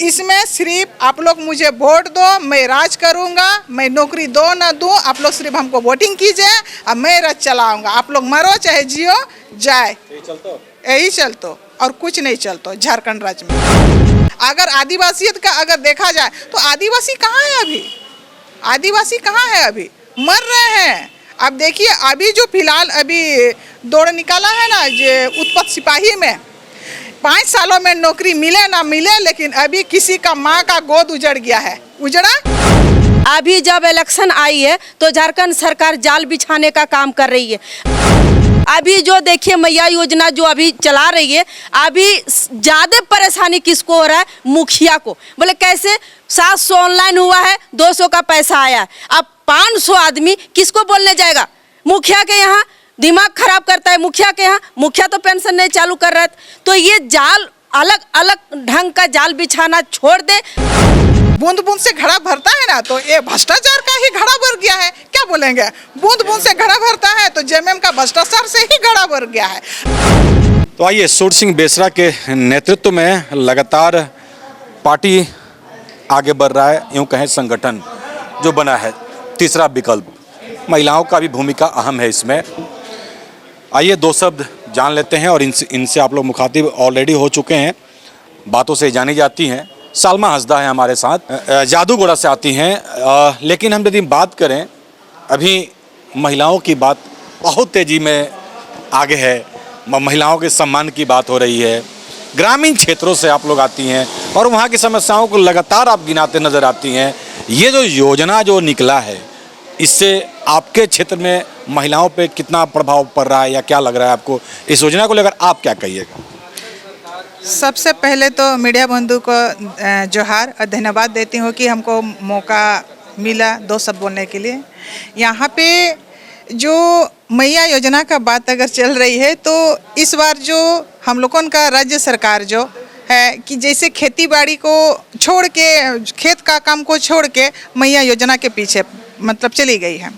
इसमें सिर्फ आप लोग मुझे वोट दो, मैं राज करूंगा, मैं नौकरी दो ना दूं, आप लोग सिर्फ हमको वोटिंग कीजिए और मैं राज चलाऊंगा। आप लोग मरो चाहे जियो जाए, यही चलतो और कुछ नहीं चलतो झारखंड राज्य में। अगर आदिवासियत का अगर देखा जाए तो आदिवासी कहाँ है अभी? आदिवासी कहाँ है अभी? मर रहे हैं। अब देखिए अभी जो फिलहाल अभी दौड़ निकाला है ना जो उत्पत्ति सिपाही में, 5 सालों में नौकरी मिले ना मिले, लेकिन अभी किसी का माँ का गोद उजड़ गया है। उजड़ा अभी जब इलेक्शन आई है तो झारखंड सरकार जाल बिछाने का काम कर रही है। अभी जो देखिए मैया योजना जो अभी चला रही है, अभी ज़्यादा परेशानी किसको हो रहा है? मुखिया को। बोले कैसे? 700 ऑनलाइन हुआ है, 200 का पैसा आया, अब 500 आदमी किसको बोलने जाएगा? मुखिया के यहाँ दिमाग खराब करता है। मुखिया के यहाँ मुखिया तो पेंशन नहीं चालू कर रहा है। तो ये जाल अलग अलग ढंग का जाल बिछाना छोड़ दे। बूंद बूंद से घड़ा भरता है ना, तो ये भ्रष्टाचार का ही घड़ा भर गया है। क्या बोलेंगे? बूंद बूंद से घड़ा भरता है तो जेएमएम का भ्रष्टाचार से ही घड़ा भर गया है। तो आइए, सूरज सिंह बेसरा के नेतृत्व में लगातार पार्टी आगे बढ़ रहा है। यूँ कहें संगठन जो बना है तीसरा विकल्प, महिलाओं का भी भूमिका अहम है इसमें। आइए 2 शब्द जान लेते हैं और इनसे आप लोग मुखातिब ऑलरेडी हो चुके हैं, बातों से जानी जाती हैं। सालमा हसदा है हमारे साथ, जादूगोड़ा से आती हैं। लेकिन हम यदि बात करें, अभी महिलाओं की बात बहुत तेज़ी में आगे है, महिलाओं के सम्मान की बात हो रही है। ग्रामीण क्षेत्रों से आप लोग आती हैं और वहाँ की समस्याओं को लगातार आप गिनाते नज़र आती हैं। ये जो योजना जो निकला है, इससे आपके क्षेत्र में महिलाओं पे कितना प्रभाव पड़ रहा है या क्या लग रहा है आपको? इस योजना को लेकर आप क्या कहिएगा? सबसे पहले तो मीडिया बंधु को जोहार और धन्यवाद देती हूँ कि हमको मौका मिला 2 शब्द बोलने के लिए। यहाँ पे जो मैया योजना का बात अगर चल रही है तो इस बार जो हम लोगों का राज्य सरकार जो है कि जैसे खेती बाड़ी को छोड़ के, खेत का काम को छोड़ के मैया योजना के पीछे मतलब चली गई है।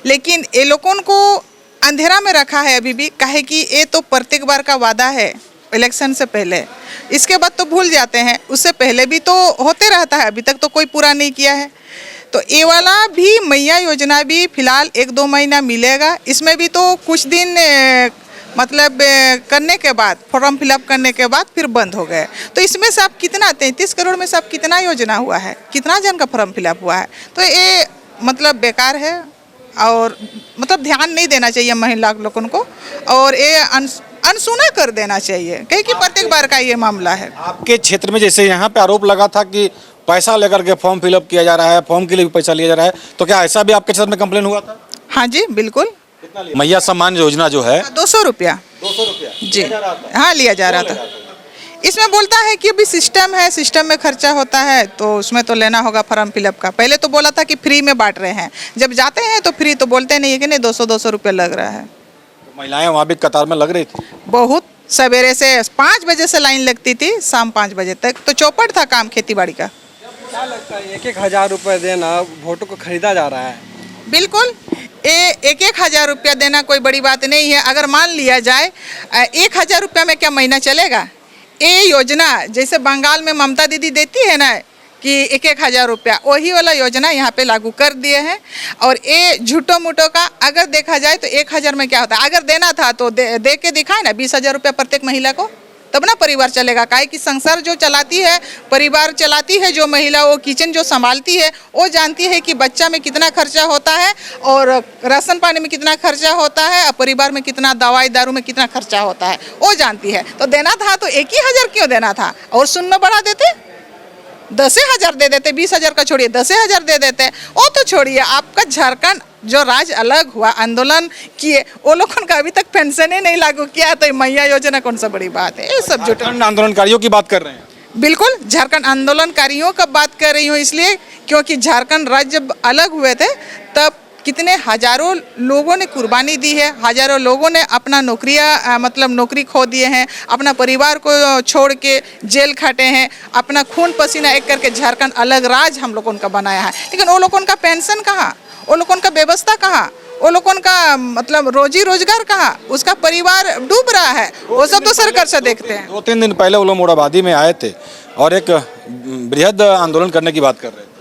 लेकिन ये लोगों को अंधेरा में रखा है अभी भी, काहे कि ये तो प्रत्येक बार का वादा है इलेक्शन से पहले, इसके बाद तो भूल जाते हैं। उससे पहले भी तो होते रहता है, अभी तक तो कोई पूरा नहीं किया है। तो ये वाला भी मैया योजना भी फिलहाल 1-2 महीना मिलेगा। इसमें भी तो कुछ दिन मतलब करने के बाद, फॉर्म फिलअप करने के बाद फिर बंद हो गए। तो इसमें से आप कितना 33 करोड़ में सब कितना योजना हुआ है, कितना जन का फॉर्म फिलअप हुआ है? तो ये मतलब बेकार है और मतलब ध्यान नहीं देना चाहिए महिला लोगों को और ये अनसुना कर देना चाहिए, क्योंकि प्रत्येक बार का ये मामला है। आपके क्षेत्र में जैसे यहाँ पे आरोप लगा था कि पैसा लेकर के फॉर्म फिलअप किया जा रहा है, फॉर्म के लिए भी पैसा लिया जा रहा है, तो क्या ऐसा भी आपके क्षेत्र में कंप्लेन हुआ था? हाँ जी बिल्कुल। मैया सम्मान योजना जो है 200 रुपया जी, हाँ लिया जा रहा था। इसमें बोलता है कि अभी सिस्टम है, सिस्टम में खर्चा होता है तो उसमें तो लेना होगा फॉर्म फिलअप का। पहले तो बोला था कि फ्री में बांट रहे हैं, जब जाते हैं तो फ्री तो बोलते नहीं है कि नहीं 200 रुपया लग रहा है। तो महिलाएं वहाँ भी कतार में लग रही थी, बहुत सवेरे से 5 बजे से लाइन लगती थी, शाम 5 बजे तक। तो चौपट था काम खेती बाड़ी का। क्या लगता है 1-1 हज़ार रुपये देना वोटों को खरीदा जा रहा है? बिल्कुल, 1-1 हज़ार रुपया देना कोई बड़ी बात नहीं है। अगर मान लिया जाए 1 हज़ार रुपया में क्या महीना चलेगा? ये योजना जैसे बंगाल में ममता दीदी देती है ना कि 1-1 हज़ार रुपया, वही वाला योजना यहाँ पे लागू कर दिए हैं। और ये झूठो मूठो का अगर देखा जाए तो 1 हज़ार में क्या होता है? अगर देना था तो दे के दिखाए ना 20 हज़ार रुपया प्रत्येक महिला को, तब ना परिवार चलेगा। काहे कि संसार जो चलाती है, परिवार चलाती है जो महिला, वो किचन जो संभालती है, वो जानती है कि बच्चा में कितना खर्चा होता है और राशन पानी में कितना खर्चा होता है और परिवार में कितना दवाई दारू में कितना खर्चा होता है, वो जानती है। तो देना था तो 1 ही हज़ार क्यों देना था? और शून्य बढ़ा देते, 10 हज़ार दे देते, 20 हज़ार का छोड़िए 10 हज़ार दे देते। वो तो छोड़िए, आपका झारखंड जो राज्य अलग हुआ, आंदोलन किए, वो लोगों का अभी तक पेंशन ही नहीं लागू किया, तो मैया योजना कौन सा बड़ी बात है? ये सब जो आंदोलनकारियों की बात कर रहे हैं। बिल्कुल, झारखंड आंदोलनकारियों का बात कर रही हूँ, इसलिए क्योंकि झारखंड राज्य जब अलग हुए थे तब कितने हजारों लोगों ने कुर्बानी दी है, हजारों लोगों ने अपना नौकरियां मतलब नौकरी खो दिए हैं, अपना परिवार को छोड़ के जेल खाटे हैं, अपना खून पसीना एक करके झारखंड अलग राज्य हम लोगों का बनाया है। लेकिन वो लोगों का पेंशन कहाँ, वो लोगों का व्यवस्था कहाँ, वो लोगों का मतलब रोजी रोजगार कहाँ, उसका परिवार डूब रहा है, वो सब तो सरकार से देखते हैं। 2-3 दिन पहले वो लोग मोराबादी में आए थे, और एक बृहद आंदोलन करने की बात कर रहे हैं।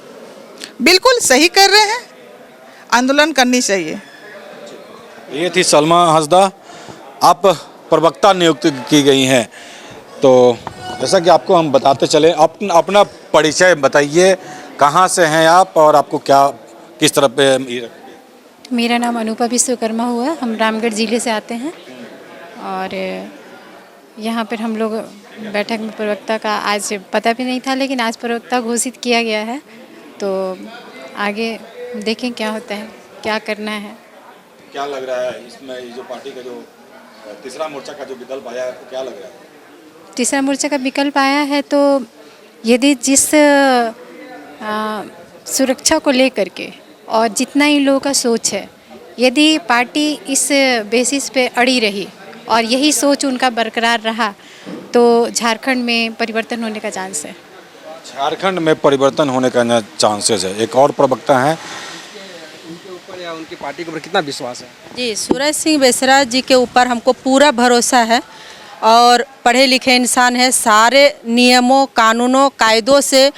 बिल्कुल सही कर रहे हैं, आंदोलन करनी चाहिए। ये थी सलमा हंसदा, आप प्रवक्ता नियुक्त की गई हैं। तो जैसा कि आपको हम बताते चले, अपना परिचय बताइए, कहाँ से हैं आप और आपको क्या किस तरह पे। मेरा नाम अनूपा विश्वकर्मा हुआ, हम रामगढ़ ज़िले से आते हैं और यहाँ पर हम लोग बैठक में प्रवक्ता का आज पता भी नहीं था, लेकिन आज प्रवक्ता घोषित किया गया है। तो आगे देखें क्या होता है, क्या करना है। क्या लग रहा है इसमें, ये जो पार्टी का जो तीसरा मोर्चा का जो विकल्प आया है, आपको क्या लग रहा है? तीसरा मोर्चा का विकल्प आया है तो यदि जिस सुरक्षा को लेकर के और जितना इन लोगों का सोच है, यदि पार्टी इस बेसिस पे अड़ी रही और यही सोच उनका बरकरार रहा तो झारखंड में परिवर्तन होने का चांस है। झारखंड में परिवर्तन होने का चांसेस है। एक और प्रवक्ता हैं, उनके ऊपर या उनकी पार्टी के ऊपर कितना विश्वास है? जी, सूरज सिंह बेसरा जी के ऊपर हमको पूरा भरोसा है और पढ़े लिखे इंसान है, सारे नियमों कानूनों कायदों से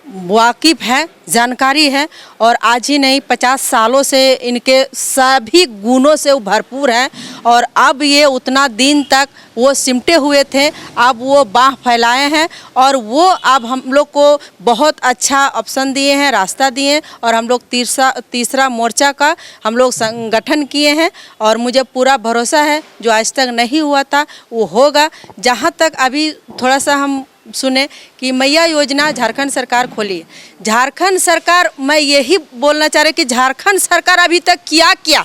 वाकिफ़ है, जानकारी है और आज ही नहीं 50 सालों से इनके सभी गुणों से वो भरपूर हैं। और अब ये उतना दिन तक वो सिमटे हुए थे, अब वो बाह फैलाए हैं और वो अब हम लोग को बहुत अच्छा ऑप्शन दिए हैं, रास्ता दिए हैं और हम लोग तीसरा मोर्चा का हम लोग संगठन किए हैं और मुझे पूरा भरोसा है जो आज तक नहीं हुआ था वो होगा। जहाँ तक अभी थोड़ा सा हम सुने कि मैया योजना झारखंड सरकार खोली है, झारखंड सरकार, मैं यही बोलना चाह रही कि झारखंड सरकार अभी तक किया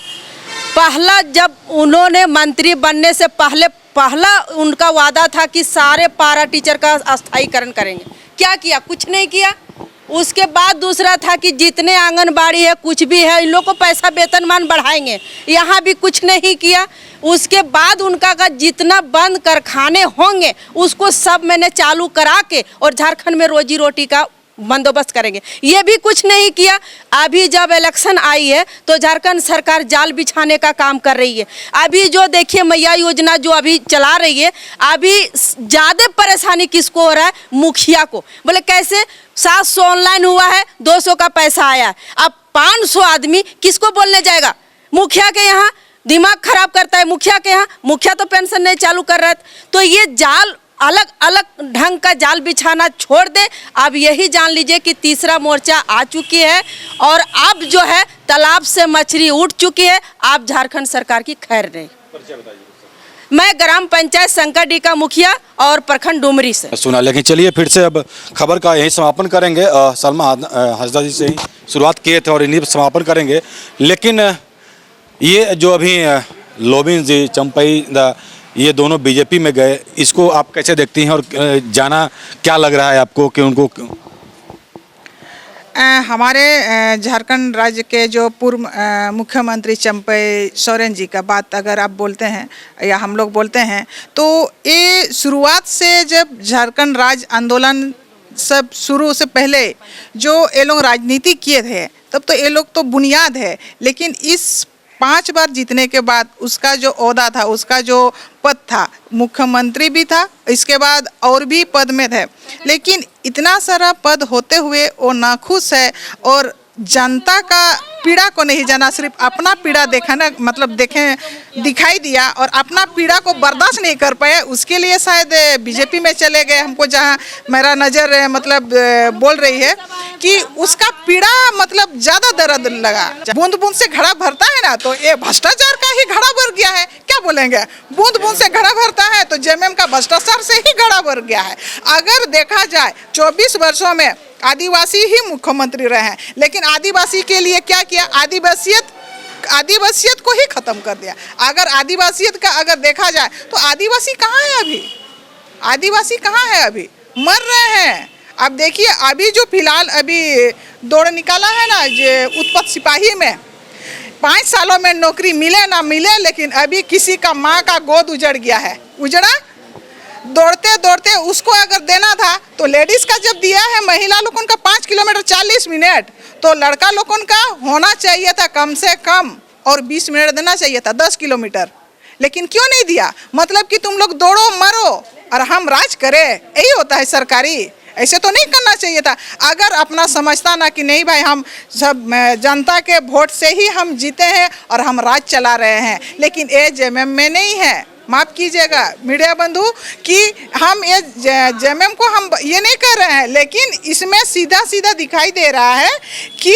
पहला जब उन्होंने मंत्री बनने से पहला उनका वादा था कि सारे पारा टीचर का अस्थायीकरण करेंगे, क्या किया? कुछ नहीं किया। उसके बाद दूसरा था कि जितने आंगनबाड़ी है कुछ भी है इन लोग को पैसा वेतनमान बढ़ाएंगे, यहाँ भी कुछ नहीं किया। उसके बाद उनका का जितना बंद कारखाने होंगे उसको सब मैंने चालू करा के और झारखंड में रोजी रोटी का बंदोबस्त करेंगे, ये भी कुछ नहीं किया। अभी जब इलेक्शन आई है तो झारखंड सरकार जाल बिछाने का काम कर रही है। अभी जो देखिए मैया योजना जो अभी चला रही है, अभी ज़्यादा परेशानी किसको हो रहा है? मुखिया को। बोले कैसे? 700 ऑनलाइन हुआ है, 200 का पैसा आया है, अब 500 आदमी किसको बोलने जाएगा? मुखिया के यहाँ दिमाग खराब करता है, मुखिया के यहाँ। मुखिया तो पेंशन नहीं चालू कर रहा है, तो ये जाल अलग अलग ढंग का जाल बिछाना छोड़ दे। अब यही जान लीजिए कि तीसरा मोर्चा आ चुकी है और अब जो है तालाब से मछली उठ चुकी है। अब झारखंड सरकार की खैर नहीं। मैं ग्राम पंचायत संकडी का मुखिया और प्रखंड डुमरी से सुना। लेकिन चलिए फिर से अब खबर का यही समापन करेंगे। सलमा हंसदा जी से ही शुरुआत किए थे और इन्हीं पर समापन करेंगे। लेकिन ये जो अभी लोबिन जी चंपई ये दोनों बीजेपी में गए, इसको आप कैसे देखती हैं और जाना क्या लग रहा है आपको कि उनको? हमारे झारखंड राज्य के जो पूर्व मुख्यमंत्री चंपई सोरेन जी का बात अगर आप बोलते हैं या हम लोग बोलते हैं तो ये शुरुआत से जब झारखंड राज्य आंदोलन सब शुरू से पहले जो ये लोग राजनीति किए थे तब तो ये लोग तो बुनियाद है। लेकिन इस 5 बार जीतने के बाद उसका जो ओहदा था, उसका जो पद था, मुख्यमंत्री भी था, इसके बाद और भी पद में थे, लेकिन इतना सारा पद होते हुए वो नाखुश है और जनता का पीड़ा को नहीं जाना, सिर्फ अपना पीड़ा देखना दिखाई दिया और अपना पीड़ा को बर्दाश्त नहीं कर पाए। उसके लिए शायद बीजेपी में चले गए। हमको जहाँ मेरा नज़र बोल रही है कि उसका पीड़ा ज़्यादा दर्द लगा। बूंद बूंद से घड़ा भरता है ना, तो ये भ्रष्टाचार का ही घड़ा भर गया है। क्या बोलेंगे? बूंद बूंद से घड़ा भरता है तो जेएमएम का भ्रष्टाचार से ही घड़ा भर गया है। अगर देखा जाए 24 वर्षों में आदिवासी ही मुख्यमंत्री रहे हैं, लेकिन आदिवासी के लिए क्या किया? आदिवासियत को ही खत्म कर दिया। अगर आदिवासियत का अगर देखा जाए तो आदिवासी कहाँ है अभी? आदिवासी कहाँ है अभी? मर रहे हैं। अब देखिए अभी जो फिलहाल अभी दौड़ निकाला है ना जो उत्पत्त सिपाही में, 5 सालों में नौकरी मिले ना मिले, लेकिन अभी किसी का माँ का गोद उजड़ गया है। उजड़ा दौड़ते दौड़ते उसको अगर देना था तो लेडीज़ का जब दिया है महिला लोगों का 5 किलोमीटर 40 मिनट, तो लड़का लोगों का होना चाहिए था कम से कम और 20 मिनट देना चाहिए था 10 किलोमीटर। लेकिन क्यों नहीं दिया? मतलब कि तुम लोग दौड़ो मरो और हम राज करें, यही होता है सरकारी। ऐसे तो नहीं करना चाहिए था। अगर अपना समझता ना कि नहीं भाई हम सब जनता के वोट से ही हम जीते हैं और हम राज चला रहे हैं, लेकिन ये जेएमएम में नहीं है। माफ़ कीजिएगा मीडिया बंधु कि हम ये जेएमएम को हम ये नहीं कर रहे हैं, लेकिन इसमें सीधा सीधा दिखाई दे रहा है कि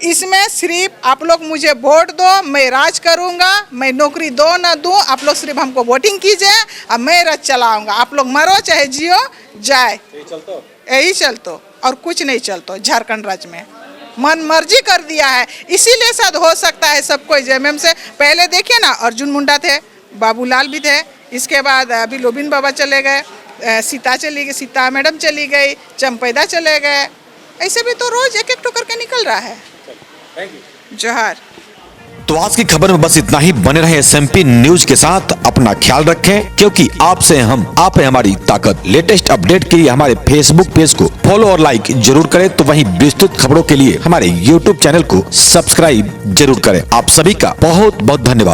इसमें सिर्फ आप लोग मुझे वोट दो, मैं राज करूंगा, मैं नौकरी दो ना दूं, आप लोग सिर्फ हमको वोटिंग कीजिए और मैं राज चलाऊंगा, आप लोग मरो चाहे जियो जाए, यही चलतो और कुछ नहीं चलतो। झारखंड राज्य में मन मर्जी कर दिया है, इसीलिए शायद हो सकता है सब कोई जेएमएम से। पहले देखिए ना, अर्जुन मुंडा थे, बाबूलाल भी थे, इसके बाद अभी लोबिन बाबा चले गए, सीता चली गई, सीता मैडम चली गई, चंपैदा चले गए, ऐसे भी तो रोज एक एक टो करके निकल रहा है। जोहार। तो आज की खबर में बस इतना ही। बने रहे SMP न्यूज के साथ, अपना ख्याल रखें, क्योंकि आपसे हम, आप है हमारी ताकत। लेटेस्ट अपडेट के लिए हमारे फेसबुक पेज को फॉलो और लाइक जरूर करें, तो वहीं विस्तृत खबरों के लिए हमारे YouTube चैनल को सब्सक्राइब जरूर करें। आप सभी का बहुत बहुत धन्यवाद।